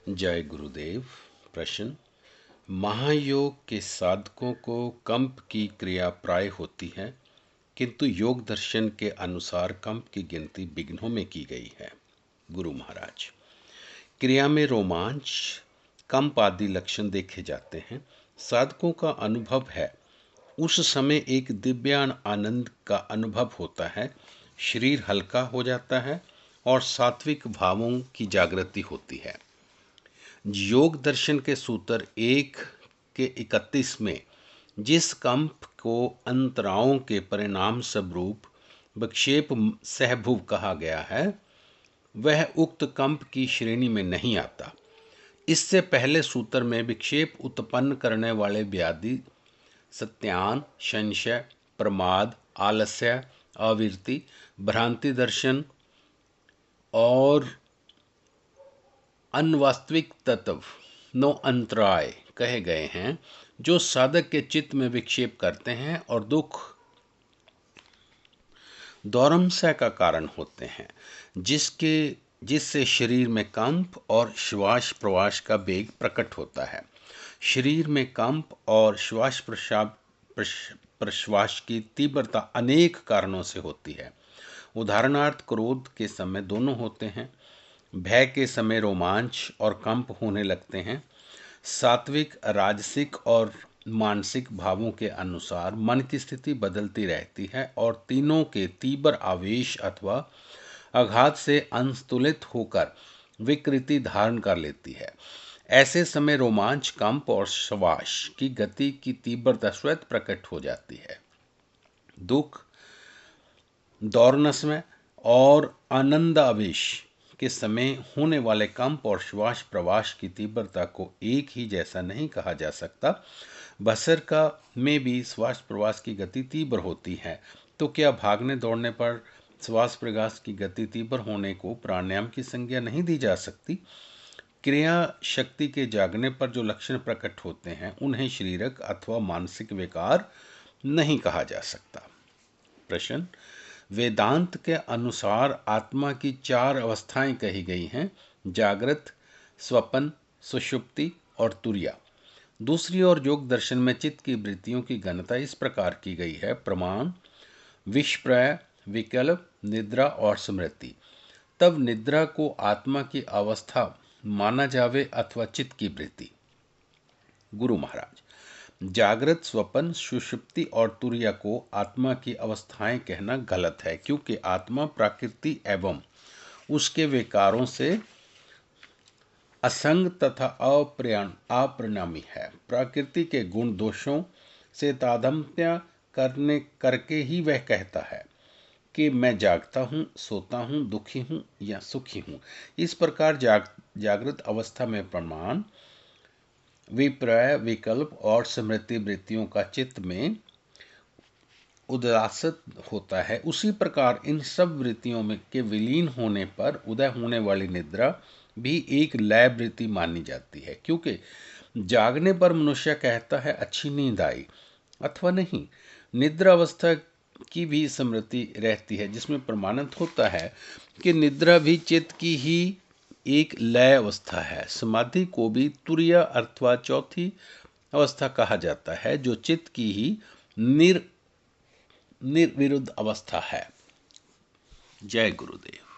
जय गुरुदेव। प्रश्न। महायोग के साधकों को कंप की क्रिया प्राय होती है, किंतु योग दर्शन के अनुसार कंप की गिनती विघ्नों में की गई है। गुरु महाराज, क्रिया में रोमांच, कंप आदि लक्षण देखे जाते हैं। साधकों का अनुभव है, उस समय एक दिव्यान आनंद का अनुभव होता है। शरीर हल्का हो जाता है और सात्विक भावों की जागृति होती है। योग दर्शन के सूत्र 1 के 31 में जिस कंप को अंतराओं के परिणाम स्वरूप विक्षेप सहभुव कहा गया है, वह उक्त कंप की श्रेणी में नहीं आता। इससे पहले सूत्र में विक्षेप उत्पन्न करने वाले व्याधि सत्यान, संशय, प्रमाद, आलस्य, अविरति, भ्रांति दर्शन और अनवास्तविक तत्व नो अंतराय कहे गए हैं, जो साधक के चित्त में विक्षेप करते हैं और दुख दौरमस्य का कारण होते हैं, जिससे शरीर में कंप और श्वास प्रश्वास का वेग प्रकट होता है। शरीर में कंप और श्वास प्रश्वास की तीव्रता अनेक कारणों से होती है। उदाहरणार्थ, क्रोध के समय दोनों होते हैं। भय के समय रोमांच और कंप होने लगते हैं। सात्विक, राजसिक और मानसिक भावों के अनुसार मन की स्थिति बदलती रहती है और तीनों के तीव्र आवेश अथवा आघात से असंतुलित होकर विकृति धारण कर लेती है। ऐसे समय रोमांच, कंप और श्वास की गति की तीव्रता स्वतः प्रकट हो जाती है। दुख, दौरनस्य और आनंदावेश के समय होने वाले कंप और श्वास प्रश्वास की तीव्रता को एक ही जैसा नहीं कहा जा सकता। बसर का में भी श्वास प्रश्वास की गति तीव्र होती है, तो क्या भागने दौड़ने पर श्वास प्रश्वास की गति तीव्र होने को प्राणायाम की संज्ञा नहीं दी जा सकती? क्रिया शक्ति के जागने पर जो लक्षण प्रकट होते हैं, उन्हें शारीरिक अथवा मानसिक विकार नहीं कहा जा सकता। प्रश्न। वेदांत के अनुसार आत्मा की 4 अवस्थाएं कही गई हैं: जागृत, स्वप्न, सुषुप्ति और तुर्या। दूसरी ओर योग दर्शन में चित्त की वृत्तियों की गणना इस प्रकार की गई है: प्रमाण, विषप्रय, विकल्प, निद्रा और स्मृति। तब निद्रा को आत्मा की अवस्था माना जावे अथवा चित्त की वृत्ति। गुरु महाराज, जागृत, स्वप्न, सुषुप्ति और तुर्या को आत्मा की अवस्थाएं कहना गलत है, क्योंकि आत्मा प्रकृति एवं उसके विकारों से असंग तथा अपरिणामी है। प्रकृति के गुण दोषों से तादात्म्य करके ही वह कहता है कि मैं जागता हूँ, सोता हूँ, दुखी हूँ या सुखी हूँ। इस प्रकार जागृत अवस्था में प्रमाण, विपर्य, विकल्प और स्मृति वृत्तियों का चित्त में उदासित होता है। उसी प्रकार इन सब वृत्तियों में के विलीन होने पर उदय होने वाली निद्रा भी एक लय वृत्ति मानी जाती है, क्योंकि जागने पर मनुष्य कहता है अच्छी नींद आई अथवा नहीं। निद्रा अवस्था की भी स्मृति रहती है, जिसमें प्रमाणित होता है कि निद्रा भी चित्त की ही एक लय अवस्था है। समाधि को भी तुर्या अथवा चौथी अवस्था कहा जाता है, जो चित्त की ही निर्विरुद्ध अवस्था है। जय गुरुदेव।